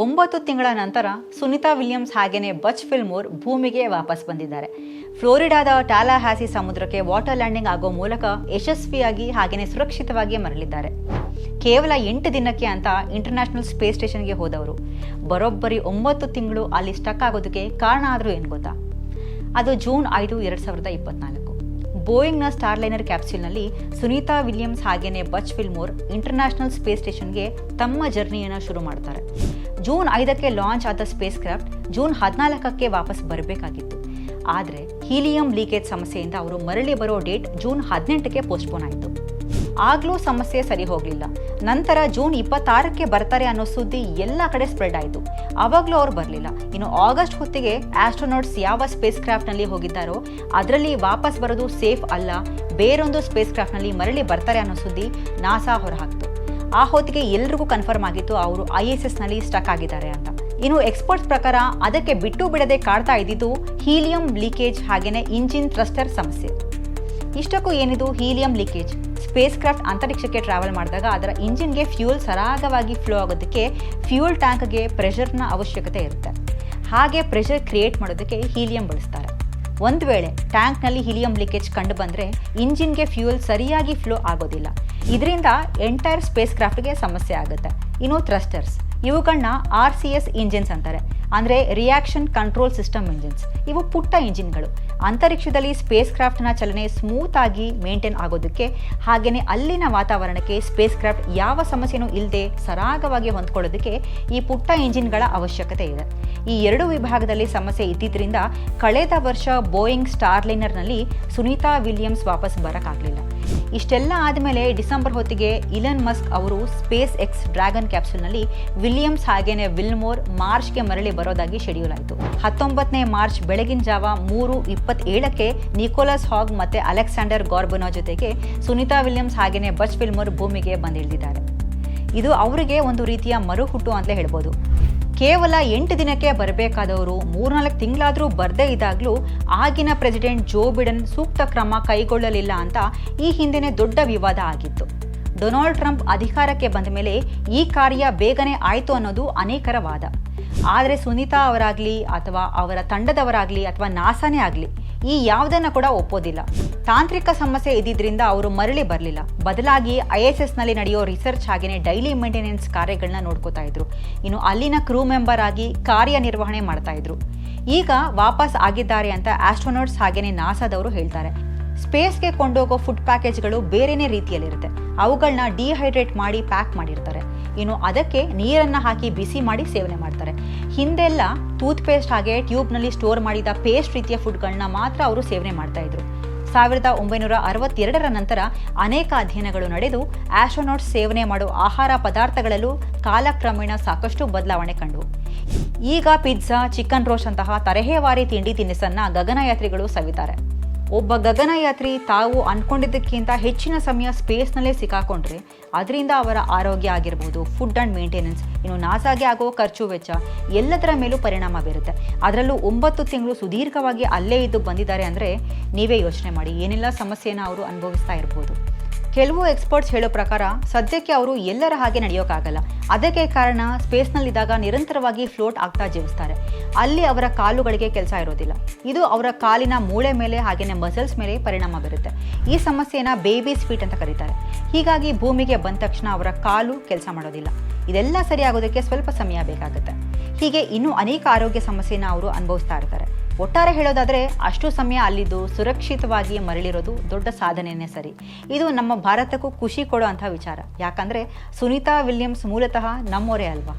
9 ತಿಂಗಳ ನಂತರ ಸುನಿತಾ ವಿಲಿಯಮ್ಸ್ ಹಾಗೆಯೇ ಬಚ್ ಫಿಲ್ಮೋರ್ ಭೂಮಿಗೆ ವಾಪಸ್ ಬಂದಿದ್ದಾರೆ. ಫ್ಲೋರಿಡಾದ ಟ್ಯಾಲಹ್ಯಾಸಿ ಸಮುದ್ರಕ್ಕೆ ವಾಟರ್ ಲ್ಯಾಂಡಿಂಗ್ ಆಗೋ ಮೂಲಕ ಯಶಸ್ವಿಯಾಗಿ ಹಾಗೆಯೇ ಸುರಕ್ಷಿತವಾಗಿ ಮರಳಿದ್ದಾರೆ. ಕೇವಲ 8 ದಿನಕ್ಕೆ ಅಂತ ಇಂಟರ್ನ್ಯಾಷನಲ್ ಸ್ಪೇಸ್ ಸ್ಟೇಷನ್ಗೆ ಹೋದವರು ಬರೋಬ್ಬರಿ 9 ತಿಂಗಳು ಅಲ್ಲಿ ಸ್ಟಕ್ ಆಗೋದಕ್ಕೆ ಕಾರಣ ಆದರೂ ಏನು ಗೊತ್ತಾ? ಅದು ಜೂನ್ 5, 2024. ಬೋಯಿಂಗ್ನ ಸ್ಟಾರ್ಲೈನರ್ ಕ್ಯಾಪ್ಸ್ಯೂಲ್ನಲ್ಲಿ ಸುನಿತಾ ವಿಲಿಯಮ್ಸ್ ಹಾಗೆಯೇ ಬಚ್ ಫಿಲ್ಮೋರ್ ಇಂಟರ್ನ್ಯಾಷನಲ್ ಸ್ಪೇಸ್ ಸ್ಟೇಷನ್ಗೆ ತಮ್ಮ ಜರ್ನಿಯನ್ನು ಶುರು ಮಾಡ್ತಾರೆ. ಜೂನ್ 5ಕ್ಕೆ ಲಾಂಚ್ ಆದ ಸ್ಪೇಸ್ ಕ್ರಾಫ್ಟ್ ಜೂನ್ 14ಕ್ಕೆ ವಾಪಸ್ ಬರಬೇಕಾಗಿತ್ತು. ಆದರೆ ಹೀಲಿಯಂ ಲೀಕೇಜ್ ಸಮಸ್ಯೆಯಿಂದ ಅವರು ಮರಳಿ ಬರೋ ಡೇಟ್ ಜೂನ್ 18ಕ್ಕೆ ಪೋಸ್ಟ್ಪೋನ್ ಆಯಿತು. ಆಗಲೂ ಸಮಸ್ಯೆ ಸರಿ ಹೋಗಲಿಲ್ಲ. ನಂತರ ಜೂನ್ 26ಕ್ಕೆ ಬರ್ತಾರೆ ಅನ್ನೋ ಸುದ್ದಿ ಎಲ್ಲ ಕಡೆ ಸ್ಪ್ರೆಡ್ ಆಯಿತು. ಆವಾಗಲೂ ಅವ್ರು ಬರಲಿಲ್ಲ. ಇನ್ನು ಆಗಸ್ಟ್ ಹೊತ್ತಿಗೆ ಆಸ್ಟ್ರೋನಾಟ್ಸ್ ಯಾವ ಸ್ಪೇಸ್ ಕ್ರಾಫ್ಟ್ನಲ್ಲಿ ಹೋಗಿದ್ದಾರೋ ಅದರಲ್ಲಿ ವಾಪಸ್ ಬರೋದು ಸೇಫ್ ಅಲ್ಲ, ಬೇರೊಂದು ಸ್ಪೇಸ್ ಕ್ರಾಫ್ಟ್ನಲ್ಲಿ ಮರಳಿ ಬರ್ತಾರೆ ಅನ್ನೋ ಸುದ್ದಿ ನಾಸಾ ಹೊರಹಾಕ್ತು. ಆ ಹೊತ್ತಿಗೆ ಎಲ್ರಿಗೂ ಕನ್ಫರ್ಮ್ ಆಗಿತ್ತು ಅವರು ISSನಲ್ಲಿ ಸ್ಟಕ್ ಆಗಿದ್ದಾರೆ ಅಂತ. ಇನ್ನು ಎಕ್ಸ್ಪರ್ಟ್ಸ್ ಪ್ರಕಾರ ಅದಕ್ಕೆ ಬಿಟ್ಟು ಬಿಡದೆ ಕಾಡ್ತಾ ಇದ್ದಿದ್ದು ಹೀಲಿಯಂ ಲೀಕೇಜ್ ಹಾಗೆಯೇ ಇಂಜಿನ್ ಥ್ರಸ್ಟರ್ ಸಮಸ್ಯೆ. ಇಷ್ಟಕ್ಕೂ ಏನಿದು ಹೀಲಿಯಂ ಲೀಕೇಜ್? ಸ್ಪೇಸ್ ಕ್ರಾಫ್ಟ್ ಅಂತರಿಕ್ಷಕ್ಕೆ ಟ್ರಾವೆಲ್ ಮಾಡಿದಾಗ ಅದರ ಇಂಜಿನ್ಗೆ ಫ್ಯೂಯಲ್ ಸರಾಗವಾಗಿ ಫ್ಲೋ ಆಗೋದಕ್ಕೆ ಫ್ಯೂಯಲ್ ಟ್ಯಾಂಕ್ಗೆ ಪ್ರೆಷರ್ನ ಅವಶ್ಯಕತೆ ಇರುತ್ತೆ. ಹಾಗೆ ಪ್ರೆಷರ್ ಕ್ರಿಯೇಟ್ ಮಾಡೋದಕ್ಕೆ ಹೀಲಿಯಂ ಬಳಸ್ತಾರೆ. ಒಂದು ವೇಳೆ ಟ್ಯಾಂಕ್ನಲ್ಲಿ ಹೀಲಿಯಂ ಲೀಕೇಜ್ ಕಂಡು ಬಂದರೆ ಇಂಜಿನ್ಗೆ ಫ್ಯೂಯಲ್ ಸರಿಯಾಗಿ ಫ್ಲೋ ಆಗೋದಿಲ್ಲ. ಇದರಿಂದ ಎಂಟೈರ್ ಸ್ಪೇಸ್ ಕ್ರಾಫ್ಟ್ಗೆ ಸಮಸ್ಯೆ ಆಗುತ್ತೆ. ಇನ್ನು ಥ್ರಸ್ಟರ್ಸ್, ಇವುಗಳನ್ನ RCS ಇಂಜಿನ್ಸ್ ಅಂತಾರೆ, ಅಂದರೆ ರಿಯಾಕ್ಷನ್ ಕಂಟ್ರೋಲ್ ಸಿಸ್ಟಮ್ ಇಂಜಿನ್ಸ್. ಇವು ಪುಟ್ಟ ಇಂಜಿನ್ಗಳು. ಅಂತರಿಕ್ಷದಲ್ಲಿ ಸ್ಪೇಸ್ ಕ್ರಾಫ್ಟ್ನ ಚಲನೆ ಸ್ಮೂತ್ ಆಗಿ ಮೇಂಟೈನ್ ಆಗೋದಕ್ಕೆ ಹಾಗೆಯೇ ಅಲ್ಲಿನ ವಾತಾವರಣಕ್ಕೆ ಸ್ಪೇಸ್ ಕ್ರಾಫ್ಟ್ ಯಾವ ಸಮಸ್ಯೆನೂ ಇಲ್ಲದೆ ಸರಾಗವಾಗಿ ಹೊಂದ್ಕೊಳ್ಳೋದಕ್ಕೆ ಈ ಪುಟ್ಟ ಇಂಜಿನ್ಗಳ ಅವಶ್ಯಕತೆ ಇದೆ. ಈ ಎರಡು ವಿಭಾಗದಲ್ಲಿ ಸಮಸ್ಯೆ ಇದ್ದಿದ್ದರಿಂದ ಕಳೆದ ವರ್ಷ ಬೋಯಿಂಗ್ ಸ್ಟಾರ್ಲೈನರ್ನಲ್ಲಿ ಸುನಿತಾ ವಿಲಿಯಮ್ಸ್ ವಾಪಸ್ ಬರೋಕ್ಕಾಗಲಿಲ್ಲ. ಇಷ್ಟೆಲ್ಲ ಆದಮೇಲೆ ಡಿಸೆಂಬರ್ ಹೊತ್ತಿಗೆ ಇಲನ್ ಮಸ್ಕ್ ಅವರು ಸ್ಪೇಸ್ ಎಕ್ಸ್ ಡ್ರ್ಯಾಗನ್ ಕ್ಯಾಪ್ಸೂಲ್ನಲ್ಲಿ ವಿಲಿಯಮ್ಸ್ ಹಾಗೇನೆ ವಿಲ್ಮೋರ್ ಮಾರ್ಚ್ಗೆ ಮರಳಿ ಬರೋದಾಗಿ ಶೆಡ್ಯೂಲ್ ಆಯಿತು. 19ನೇ ಮಾರ್ಚ್ ಬೆಳಗಿನ ಜಾವ 3:27ಕ್ಕೆ ನಿಕೋಲಸ್ ಹಾಗ್ ಮತ್ತು ಅಲೆಕ್ಸಾಂಡರ್ ಗಾರ್ಬನೋ ಜೊತೆಗೆ ಸುನಿತಾ ವಿಲಿಯಮ್ಸ್ ಹಾಗೇನೆ ಬಚ್ ಫಿಲ್ಮೋರ್ ಭೂಮಿಗೆ ಬಂದಿಳಿದಿದ್ದಾರೆ. ಇದು ಅವರಿಗೆ ಒಂದು ರೀತಿಯ ಮರುಹುಟ್ಟು ಅಂತಲೇ ಹೇಳ್ಬೋದು. ಕೇವಲ 8 ದಿನಕ್ಕೆ ಬರಬೇಕಾದವರು 3-4 ತಿಂಗಳಾದರೂ ಬರದೇ ಇದ್ದಾಗಲೂ ಆಗಿನ ಪ್ರೆಸಿಡೆಂಟ್ ಜೋ ಬಿಡೆನ್ ಸೂಕ್ತ ಕ್ರಮ ಕೈಗೊಳ್ಳಲಿಲ್ಲ ಅಂತ ಈ ಹಿಂದೆನೇ ದೊಡ್ಡ ವಿವಾದ ಆಗಿತ್ತು. ಡೊನಾಲ್ಡ್ ಟ್ರಂಪ್ ಅಧಿಕಾರಕ್ಕೆ ಬಂದ ಮೇಲೆ ಈ ಕಾರ್ಯ ಬೇಗನೆ ಆಯಿತು ಅನ್ನೋದು ಅನೇಕರ ವಾದ. ಆದರೆ ಸುನಿತಾ ಅವರಾಗಲಿ ಅಥವಾ ಅವರ ತಂಡದವರಾಗಲಿ ಅಥವಾ ನಾಸಾನೇ ಆಗಲಿ ಈ ಯಾವುದನ್ನು ಕೂಡ ಒಪ್ಪೋದಿಲ್ಲ. ತಾಂತ್ರಿಕ ಸಮಸ್ಯೆ ಇದ್ದಿದ್ದರಿಂದ ಅವರು ಮರಳಿ ಬರಲಿಲ್ಲ. ಬದಲಾಗಿ ISSನಲ್ಲಿ ನಡೆಯೋ ರಿಸರ್ಚ್ ಹಾಗೆಯೇ ಡೈಲಿ ಮೇಂಟೆನೆನ್ಸ್ ಕಾರ್ಯಗಳನ್ನ ನೋಡ್ಕೋತಾ ಇದ್ರು. ಇನ್ನು ಅಲ್ಲಿನ ಕ್ರೂ ಮೆಂಬರ್ ಆಗಿ ಕಾರ್ಯನಿರ್ವಹಣೆ ಮಾಡ್ತಾ ಇದ್ರು. ಈಗ ವಾಪಸ್ ಆಗಿದ್ದಾರೆ ಅಂತ ಆಸ್ಟ್ರೋನಾಟ್ಸ್ ಹಾಗೆಯೇ ನಾಸಾದವರು ಹೇಳ್ತಾರೆ. ಸ್ಪೇಸ್ಗೆ ಕೊಂಡೋಗೋ ಫುಡ್ ಪ್ಯಾಕೇಜ್ಗಳು ಬೇರೆನೇ ರೀತಿಯಲ್ಲಿರುತ್ತೆ. ಅವುಗಳನ್ನ ಡಿಹೈಡ್ರೇಟ್ ಮಾಡಿ ಪ್ಯಾಕ್ ಮಾಡಿರ್ತಾರೆ. ಇನ್ನು ಅದಕ್ಕೆ ನೀರನ್ನು ಹಾಕಿ ಬಿಸಿ ಮಾಡಿ ಸೇವನೆ ಮಾಡ್ತಾರೆ. ಹಿಂದೆಲ್ಲ ಟೂತ್ ಪೇಸ್ಟ್ ಹಾಗೆ ಟ್ಯೂಬ್ನಲ್ಲಿ ಸ್ಟೋರ್ ಮಾಡಿದ ಪೇಸ್ಟ್ ರೀತಿಯ ಫುಡ್ಗಳನ್ನ ಮಾತ್ರ ಅವರು ಸೇವನೆ ಮಾಡ್ತಾ ಇದ್ರು. 1962ರ ನಂತರ ಅನೇಕ ಅಧ್ಯಯನಗಳು ನಡೆದು ಆಸ್ಟ್ರೋನಾಟ್ಸ್ ಸೇವನೆ ಮಾಡೋ ಆಹಾರ ಪದಾರ್ಥಗಳಲ್ಲೂ ಕಾಲಕ್ರಮೇಣ ಸಾಕಷ್ಟು ಬದಲಾವಣೆ ಕಂಡವು. ಈಗ ಪಿಜ್ಜಾ, ಚಿಕನ್ ರೋಸ್ಟ್ ಅಂತಹ ತರಹೇವಾರಿ ತಿಂಡಿ ತಿನಿಸನ್ನ ಗಗನಯಾತ್ರಿಗಳು ಸವಿತಾರೆ. ಒಬ್ಬ ಗಗನಯಾತ್ರಿ ತಾವು ಅಂದ್ಕೊಂಡಿದ್ದಕ್ಕಿಂತ ಹೆಚ್ಚಿನ ಸಮಯ ಸ್ಪೇಸ್ನಲ್ಲೇ ಸಿಕ್ಕಾಕೊಂಡ್ರೆ ಅದರಿಂದ ಅವರ ಆರೋಗ್ಯ ಆಗಿರ್ಬೋದು, ಫುಡ್ ಆ್ಯಂಡ್ ಮೇಂಟೆನೆನ್ಸ್, ಇನ್ನು ನಾಸಾಗೆ ಆಗೋ ಖರ್ಚು ವೆಚ್ಚ ಎಲ್ಲದರ ಮೇಲೂ ಪರಿಣಾಮ ಬೀರುತ್ತೆ. ಅದರಲ್ಲೂ 9 ತಿಂಗಳು ಸುದೀರ್ಘವಾಗಿ ಅಲ್ಲೇ ಇದ್ದು ಬಂದಿದ್ದಾರೆ ಅಂದರೆ ನೀವೇ ಯೋಚನೆ ಮಾಡಿ ಏನೆಲ್ಲ ಸಮಸ್ಯೆನ ಅವರು ಅನುಭವಿಸ್ತಾ ಇರ್ಬೋದು. ಕೆಲವು ಎಕ್ಸ್ಪರ್ಟ್ಸ್ ಹೇಳೋ ಪ್ರಕಾರ ಸದ್ಯಕ್ಕೆ ಅವರು ಎಲ್ಲರ ಹಾಗೆ ನಡೆಯೋಕ್ಕಾಗಲ್ಲ. ಅದಕ್ಕೆ ಕಾರಣ ಸ್ಪೇಸ್ನಲ್ಲಿದ್ದಾಗ ನಿರಂತರವಾಗಿ ಫ್ಲೋಟ್ ಆಗ್ತಾ ಜೀವಿಸ್ತಾರೆ. ಅಲ್ಲಿ ಅವರ ಕಾಲುಗಳಿಗೆ ಕೆಲಸ ಇರೋದಿಲ್ಲ. ಇದು ಅವರ ಕಾಲಿನ ಮೂಳೆ ಮೇಲೆ ಹಾಗೆಯೇ ಮಸಲ್ಸ್ ಮೇಲೆ ಪರಿಣಾಮ ಬೀರುತ್ತೆ. ಈ ಸಮಸ್ಯೆನ ಬೇಬೀಸ್ ಫೀಟ್ ಅಂತ ಕರೀತಾರೆ. ಹೀಗಾಗಿ ಭೂಮಿಗೆ ಬಂದ ತಕ್ಷಣ ಅವರ ಕಾಲು ಕೆಲಸ ಮಾಡೋದಿಲ್ಲ. ಇದೆಲ್ಲ ಸರಿಯಾಗೋದಕ್ಕೆ ಸ್ವಲ್ಪ ಸಮಯ ಬೇಕಾಗುತ್ತೆ. ಹೀಗೆ ಇನ್ನೂ ಅನೇಕ ಆರೋಗ್ಯ ಸಮಸ್ಯೆನ ಅವರು ಅನುಭವಿಸ್ತಾ ಇರ್ತಾರೆ. ಒಟ್ಟಾರೆ ಹೇಳೋದಾದರೆ ಅಷ್ಟು ಸಮಯ ಅಲ್ಲಿದ್ದು ಸುರಕ್ಷಿತವಾಗಿ ಮರಳಿರೋದು ದೊಡ್ಡ ಸಾಧನೆಯೇ ಸರಿ. ಇದು ನಮ್ಮ ಭಾರತಕ್ಕೂ ಖುಷಿ ಕೊಡೋ ಅಂಥ ವಿಚಾರ. ಯಾಕಂದರೆ ಸುನಿತಾ ವಿಲಿಯಮ್ಸ್ ಮೂಲತಃ ನಮ್ಮವರೇ ಅಲ್ವಾ.